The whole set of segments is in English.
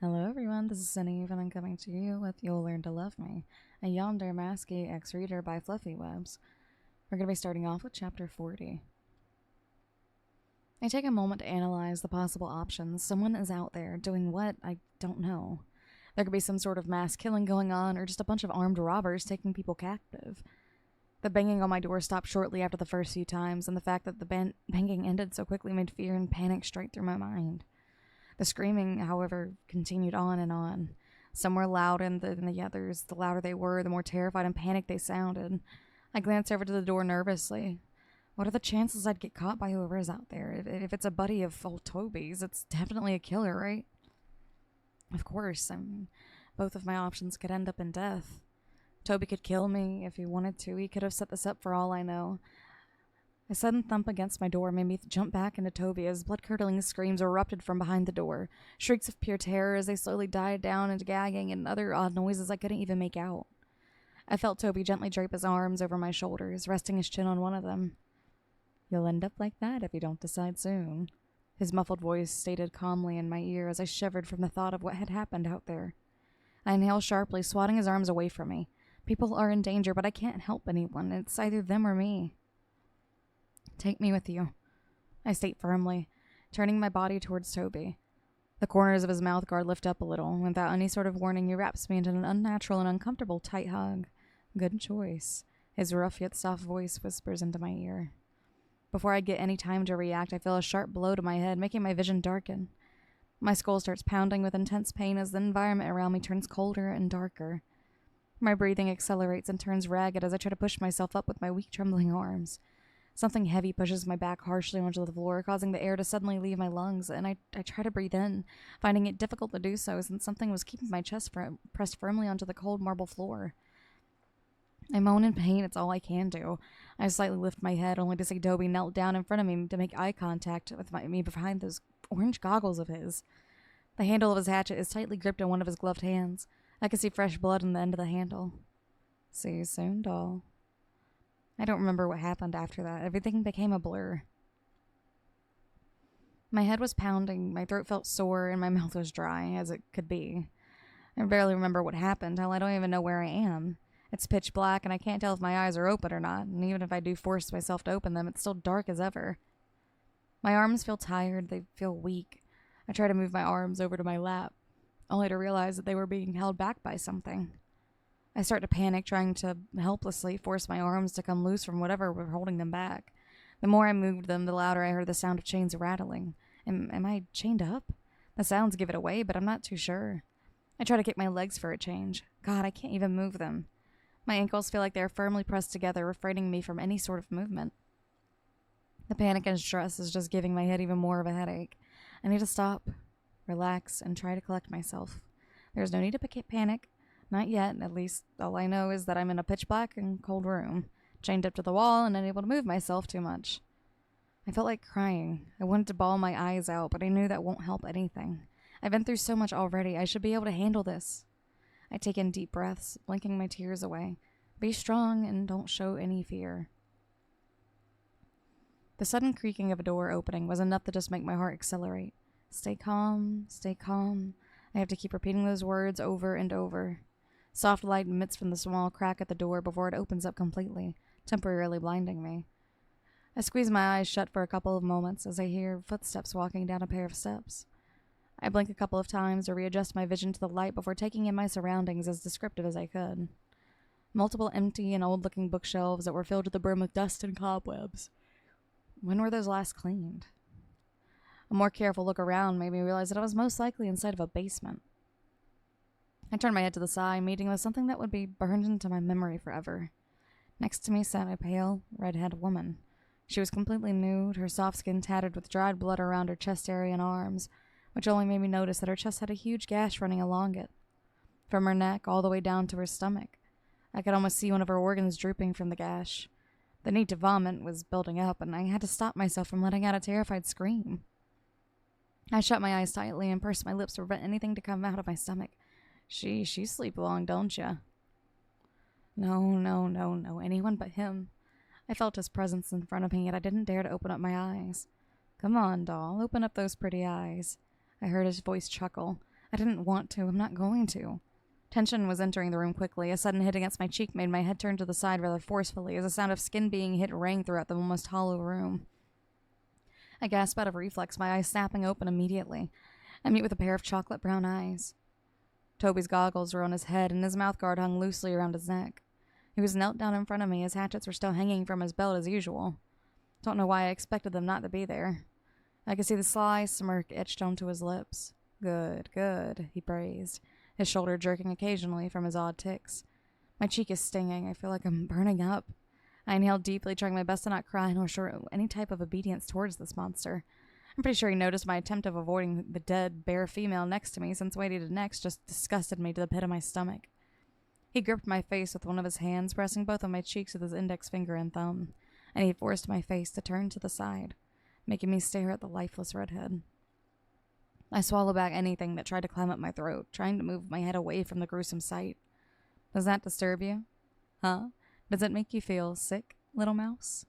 Hello everyone, this is Cineve and I'm coming to you with You'll Learn to Love Me, a Yandere Masky X-Reader by FluffyWubs. We're going to be starting off with Chapter 40. I take a moment to analyze the possible options. Someone is out there doing what? I don't know. There could be some sort of mass killing going on or just a bunch of armed robbers taking people captive. The banging on my door stopped shortly after the first few times, and the fact that the banging ended so quickly made fear and panic straight through my mind. The screaming, however, continued on and on. Some were louder than the others. The louder they were, the more terrified and panicked they sounded. I glanced over to the door nervously. What are the chances I'd get caught by whoever is out there? If it's a buddy of old Toby's, it's definitely a killer, right? Of course, both of my options could end up in death. Toby could kill me if he wanted to. He could have set this up for all I know. A sudden thump against my door made me jump back into Toby as blood-curdling screams erupted from behind the door, shrieks of pure terror as they slowly died down into gagging and other odd noises I couldn't even make out. I felt Toby gently drape his arms over my shoulders, resting his chin on one of them. "You'll end up like that if you don't decide soon," his muffled voice stated calmly in my ear as I shivered from the thought of what had happened out there. I inhaled sharply, swatting his arms away from me. People are in danger, but I can't help anyone. It's either them or me. "Take me with you," I state firmly, turning my body towards Toby. The corners of his mouth guard lift up a little, and without any sort of warning, he wraps me into an unnatural and uncomfortable tight hug. "Good choice," his rough yet soft voice whispers into my ear. Before I get any time to react, I feel a sharp blow to my head, making my vision darken. My skull starts pounding with intense pain as the environment around me turns colder and darker. My breathing accelerates and turns ragged as I try to push myself up with my weak, trembling arms. Something heavy pushes my back harshly onto the floor, causing the air to suddenly leave my lungs, and I try to breathe in, finding it difficult to do so since something was keeping my chest pressed firmly onto the cold marble floor. I moan in pain. It's all I can do. I slightly lift my head, only to see Toby knelt down in front of me to make eye contact with me behind those orange goggles of his. The handle of his hatchet is tightly gripped in one of his gloved hands. I can see fresh blood on the end of the handle. "See you soon, doll." I don't remember what happened after that. Everything became a blur. My head was pounding, my throat felt sore, and my mouth was dry, as it could be. I barely remember what happened. Hell, I don't even know where I am. It's pitch black, and I can't tell if my eyes are open or not, and even if I do force myself to open them, it's still dark as ever. My arms feel tired, they feel weak. I try to move my arms over to my lap, only to realize that they were being held back by something. I start to panic, trying to helplessly force my arms to come loose from whatever were holding them back. The more I moved them, the louder I heard the sound of chains rattling. Am I chained up? The sounds give it away, but I'm not too sure. I try to kick my legs for a change. God, I can't even move them. My ankles feel like they are firmly pressed together, refraining me from any sort of movement. The panic and stress is just giving my head even more of a headache. I need to stop, relax, and try to collect myself. There's no need to panic. Not yet, at least all I know is that I'm in a pitch black and cold room, chained up to the wall and unable to move myself too much. I felt like crying. I wanted to bawl my eyes out, but I knew that won't help anything. I've been through so much already. I should be able to handle this. I take in deep breaths, blinking my tears away. Be strong and don't show any fear. The sudden creaking of a door opening was enough to just make my heart accelerate. Stay calm, stay calm. I have to keep repeating those words over and over. Soft light emits from the small crack at the door before it opens up completely, temporarily blinding me. I squeeze my eyes shut for a couple of moments as I hear footsteps walking down a pair of steps. I blink a couple of times to readjust my vision to the light before taking in my surroundings as descriptive as I could. Multiple empty and old-looking bookshelves that were filled to the brim with dust and cobwebs. When were those last cleaned? A more careful look around made me realize that I was most likely inside of a basement. I turned my head to the side, meeting with something that would be burned into my memory forever. Next to me sat a pale, red-haired woman. She was completely nude, her soft skin tattered with dried blood around her chest area and arms, which only made me notice that her chest had a huge gash running along it, from her neck all the way down to her stomach. I could almost see one of her organs drooping from the gash. The need to vomit was building up, and I had to stop myself from letting out a terrified scream. I shut my eyes tightly and pursed my lips to prevent anything to come out of my stomach. She sleep long, don't ya? No, anyone but him. I felt his presence in front of me, yet I didn't dare to open up my eyes. "Come on, doll, open up those pretty eyes." I heard his voice chuckle. I didn't want to. I'm not going to. Tension was entering the room quickly. A sudden hit against my cheek made my head turn to the side rather forcefully as the sound of skin being hit rang throughout the almost hollow room. I gasped out of reflex, my eyes snapping open immediately. I meet with a pair of chocolate brown eyes. Toby's goggles were on his head, and his mouthguard hung loosely around his neck. He was knelt down in front of me. His hatchets were still hanging from his belt as usual. Don't know why I expected them not to be there. I could see the sly smirk etched onto his lips. Good, good, he praised, his shoulder jerking occasionally from his odd tics. My cheek is stinging. I feel like I'm burning up. I inhaled deeply, trying my best to not cry nor show any type of obedience towards this monster. I'm pretty sure he noticed my attempt of avoiding the dead, bare female next to me, since what he did next just disgusted me to the pit of my stomach. He gripped my face with one of his hands, pressing both of my cheeks with his index finger and thumb, and he forced my face to turn to the side, making me stare at the lifeless redhead. I swallowed back anything that tried to climb up my throat, trying to move my head away from the gruesome sight. Does that disturb you? Huh? Does it make you feel sick, little mouse?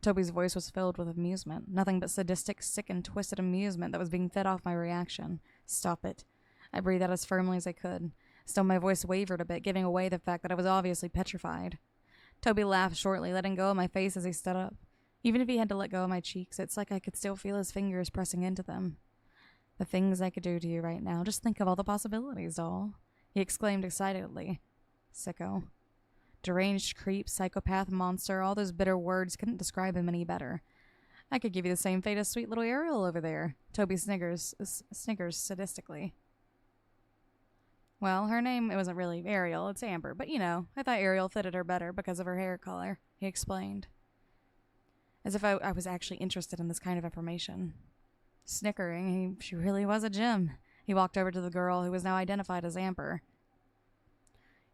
Toby's voice was filled with amusement, nothing but sadistic, sick, and twisted amusement that was being fed off my reaction. Stop it. I breathed out as firmly as I could. Still, my voice wavered a bit, giving away the fact that I was obviously petrified. Toby laughed shortly, letting go of my face as he stood up. Even if he had to let go of my cheeks, it's like I could still feel his fingers pressing into them. The things I could do to you right now. Just think of all the possibilities, doll. He exclaimed excitedly. Sicko. Deranged creep, psychopath, monster, all those bitter words couldn't describe him any better. I could give you the same fate as sweet little Ariel over there. Toby sniggers sadistically. Well, her name, it wasn't really Ariel, it's Amber, but you know, I thought Ariel fitted her better because of her hair color, he explained. As if I was actually interested in this kind of information. Snickering, she really was a gem. He walked over to the girl, who was now identified as Amber.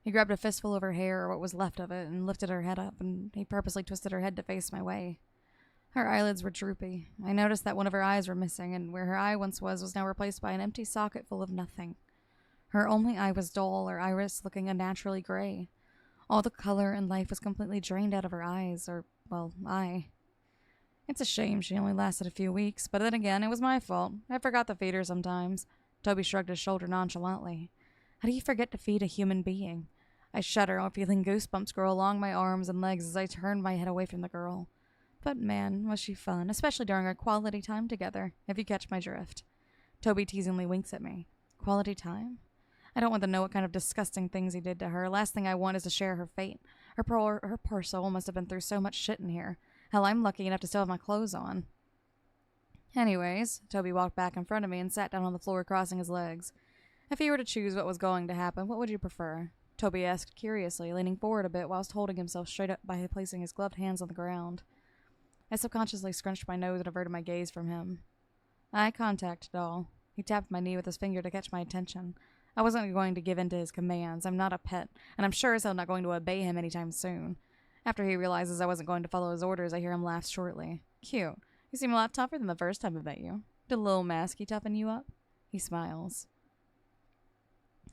He grabbed a fistful of her hair, or what was left of it, and lifted her head up, and he purposely twisted her head to face my way. Her eyelids were droopy. I noticed that one of her eyes were missing, and where her eye once was now replaced by an empty socket full of nothing. Her only eye was dull, her iris looking unnaturally gray. All the color and life was completely drained out of her eyes, or, well, eye. It's a shame she only lasted a few weeks, but then again, it was my fault. I forgot to feed her sometimes. Toby shrugged his shoulder nonchalantly. How do you forget to feed a human being? I shudder, feeling goosebumps grow along my arms and legs as I turned my head away from the girl. But man, was she fun, especially during our quality time together, if you catch my drift. Toby teasingly winks at me. Quality time? I don't want to know what kind of disgusting things he did to her. Last thing I want is to share her fate. Her poor soul must have been through so much shit in here. Hell, I'm lucky enough to still have my clothes on. Anyways, Toby walked back in front of me and sat down on the floor, crossing his legs. If you were to choose what was going to happen, what would you prefer? Toby asked curiously, leaning forward a bit whilst holding himself straight up by placing his gloved hands on the ground. I subconsciously scrunched my nose and averted my gaze from him. Eye contact, doll. He tapped my knee with his finger to catch my attention. I wasn't going to give in to his commands. I'm not a pet, and I'm sure as hell not going to obey him anytime soon. After he realizes I wasn't going to follow his orders, I hear him laugh shortly. Cute. You seem a lot tougher than the first time I met you. Did little Masky toughen you up? He smiles.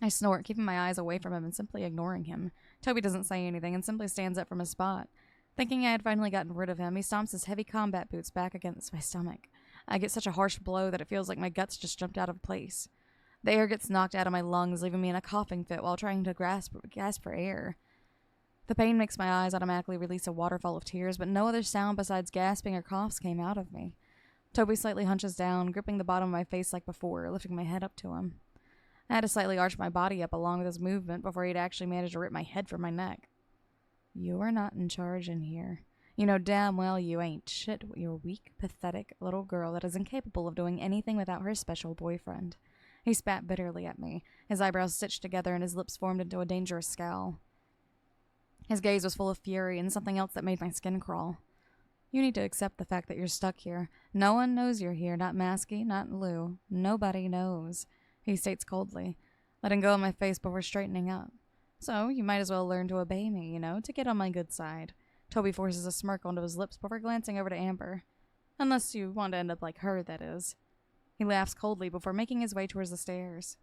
I snort, keeping my eyes away from him and simply ignoring him. Toby doesn't say anything and simply stands up from his spot. Thinking I had finally gotten rid of him, he stomps his heavy combat boots back against my stomach. I get such a harsh blow that it feels like my guts just jumped out of place. The air gets knocked out of my lungs, leaving me in a coughing fit while trying to gasp for air. The pain makes my eyes automatically release a waterfall of tears, but no other sound besides gasping or coughs came out of me. Toby slightly hunches down, gripping the bottom of my face like before, lifting my head up to him. I had to slightly arch my body up along with his movement before he'd actually managed to rip my head from my neck. You're not in charge in here. You know damn well you ain't shit. You're a weak, pathetic little girl that is incapable of doing anything without her special boyfriend. He spat bitterly at me, his eyebrows stitched together and his lips formed into a dangerous scowl. His gaze was full of fury and something else that made my skin crawl. You need to accept the fact that you're stuck here. No one knows you're here, not Masky, not Lou. Nobody knows, he states coldly, letting go of my face before straightening up. So, you might as well learn to obey me, to get on my good side. Toby forces a smirk onto his lips before glancing over to Amber. Unless you want to end up like her, that is. He laughs coldly before making his way towards the stairs.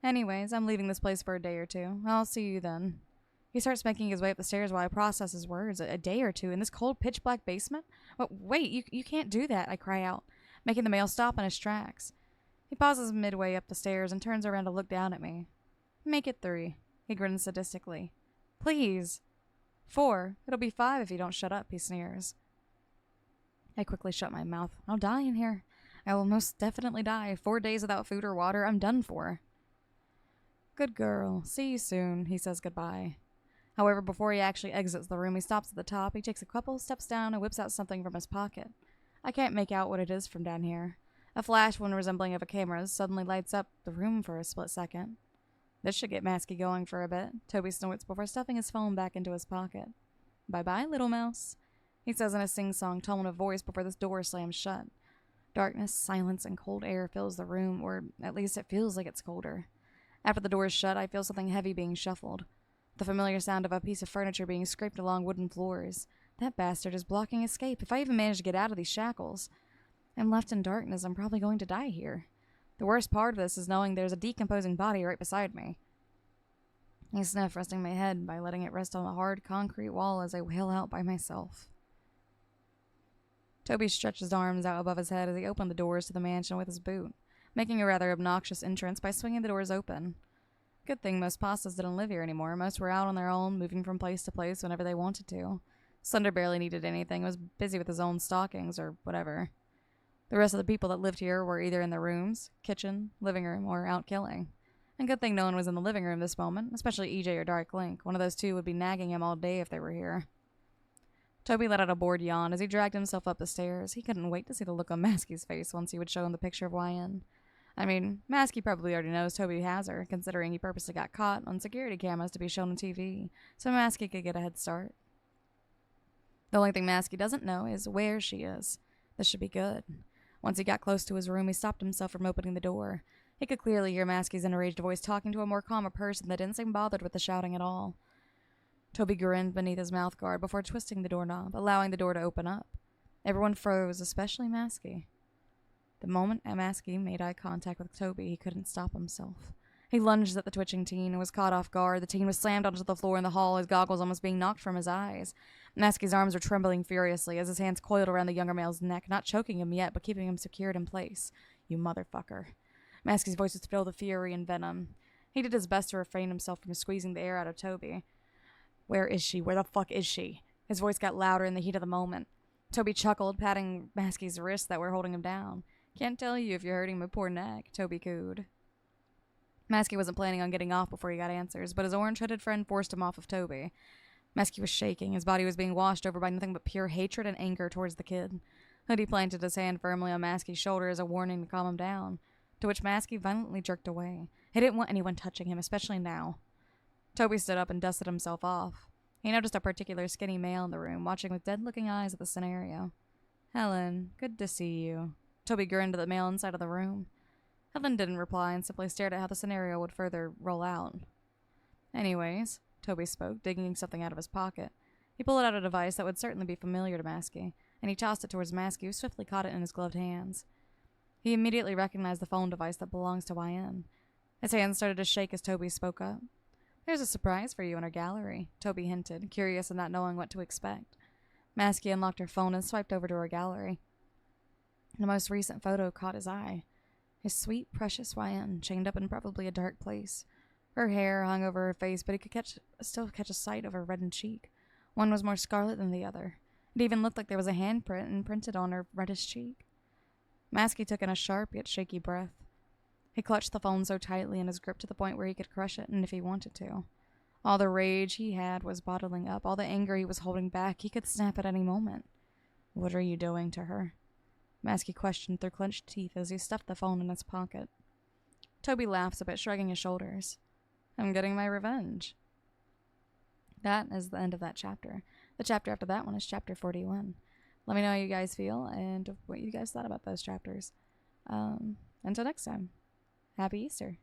Anyways, I'm leaving this place for a day or two. I'll see you then. He starts making his way up the stairs while I process his words. A day or two in this cold, pitch-black basement? Wait, you can't do that, I cry out, making the male stop in his tracks. He pauses midway up the stairs and turns around to look down at me. Make it 3. He grins sadistically. Please. 4. It'll be 5 if you don't shut up, he sneers. I quickly shut my mouth. I'll die in here. I will most definitely die. 4 days without food or water. I'm done for. Good girl. See you soon, he says goodbye. However, before he actually exits the room, he stops at the top. He takes a couple steps down and whips out something from his pocket. I can't make out what it is from down here. A flash, one resembling of a camera, suddenly lights up the room for a split second. This should get Masky going for a bit. Toby snorts before stuffing his phone back into his pocket. Bye-bye, little mouse, he says in a sing-song tone of voice before this door slams shut. Darkness, silence, and cold air fills the room, or at least it feels like it's colder. After the door is shut, I feel something heavy being shuffled. The familiar sound of a piece of furniture being scraped along wooden floors. That bastard is blocking escape. If I even manage to get out of these shackles, I'm left in darkness. I'm probably going to die here. The worst part of this is knowing there's a decomposing body right beside me. I sniff, resting my head by letting it rest on the hard concrete wall as I wail out by myself. Toby stretched his arms out above his head as he opened the doors to the mansion with his boot, making a rather obnoxious entrance by swinging the doors open. Good thing most pastas didn't live here anymore. Most were out on their own, moving from place to place whenever they wanted to. Slender barely needed anything, was busy with his own stockings or whatever. The rest of the people that lived here were either in their rooms, kitchen, living room, or out killing. And good thing no one was in the living room this moment, especially EJ or Dark Link. One of those two would be nagging him all day if they were here. Toby let out a bored yawn as he dragged himself up the stairs. He couldn't wait to see the look on Masky's face once he would show him the picture of YN. I mean, Masky probably already knows Toby has her, considering he purposely got caught on security cameras to be shown on TV, so Masky could get a head start. The only thing Masky doesn't know is where she is. This should be good. Once he got close to his room, he stopped himself from opening the door. He could clearly hear Masky's enraged voice talking to a more calmer person that didn't seem bothered with the shouting at all. Toby grinned beneath his mouth guard before twisting the doorknob, allowing the door to open up. Everyone froze, especially Masky. The moment Masky made eye contact with Toby, he couldn't stop himself. He lunged at the twitching teen and was caught off guard. The teen was slammed onto the floor in the hall, his goggles almost being knocked from his eyes. Masky's arms were trembling furiously as his hands coiled around the younger male's neck, not choking him yet, but keeping him secured in place. You motherfucker. Masky's voice was filled with fury and venom. He did his best to refrain himself from squeezing the air out of Toby. Where is she? Where the fuck is she? His voice got louder in the heat of the moment. Toby chuckled, patting Masky's wrists that were holding him down. Can't tell you if you're hurting my poor neck, Toby cooed. Masky wasn't planning on getting off before he got answers, but his orange-hooded friend forced him off of Toby. Masky was shaking. His body was being washed over by nothing but pure hatred and anger towards the kid. Hoodie planted his hand firmly on Masky's shoulder as a warning to calm him down, to which Masky violently jerked away. He didn't want anyone touching him, especially now. Toby stood up and dusted himself off. He noticed a particular skinny male in the room, watching with dead-looking eyes at the scenario. Helen, good to see you. Toby grinned at the male inside of the room. Helen didn't reply and simply stared at how the scenario would further roll out. Anyways, Toby spoke, digging something out of his pocket. He pulled out a device that would certainly be familiar to Masky, and he tossed it towards Masky, who swiftly caught it in his gloved hands. He immediately recognized the phone device that belongs to YN. His hands started to shake as Toby spoke up. There's a surprise for you in our gallery, Toby hinted, curious and not knowing what to expect. Masky unlocked her phone and swiped over to her gallery. The most recent photo caught his eye. His sweet, precious YN, chained up in probably a dark place. Her hair hung over her face, but he could still catch a sight of her reddened cheek. One was more scarlet than the other. It even looked like there was a handprint imprinted on her reddish cheek. Masky took in a sharp yet shaky breath. He clutched the phone so tightly in his grip to the point where he could crush it, and if he wanted to. All the rage he had was bottling up, all the anger he was holding back. He could snap at any moment. What are you doing to her? Masky questioned through clenched teeth as he stuffed the phone in his pocket. Toby laughs a bit, shrugging his shoulders. I'm getting my revenge. That is the end of that chapter. The chapter after that one is chapter 41. Let me know how you guys feel and what you guys thought about those chapters. Until next time, happy Easter.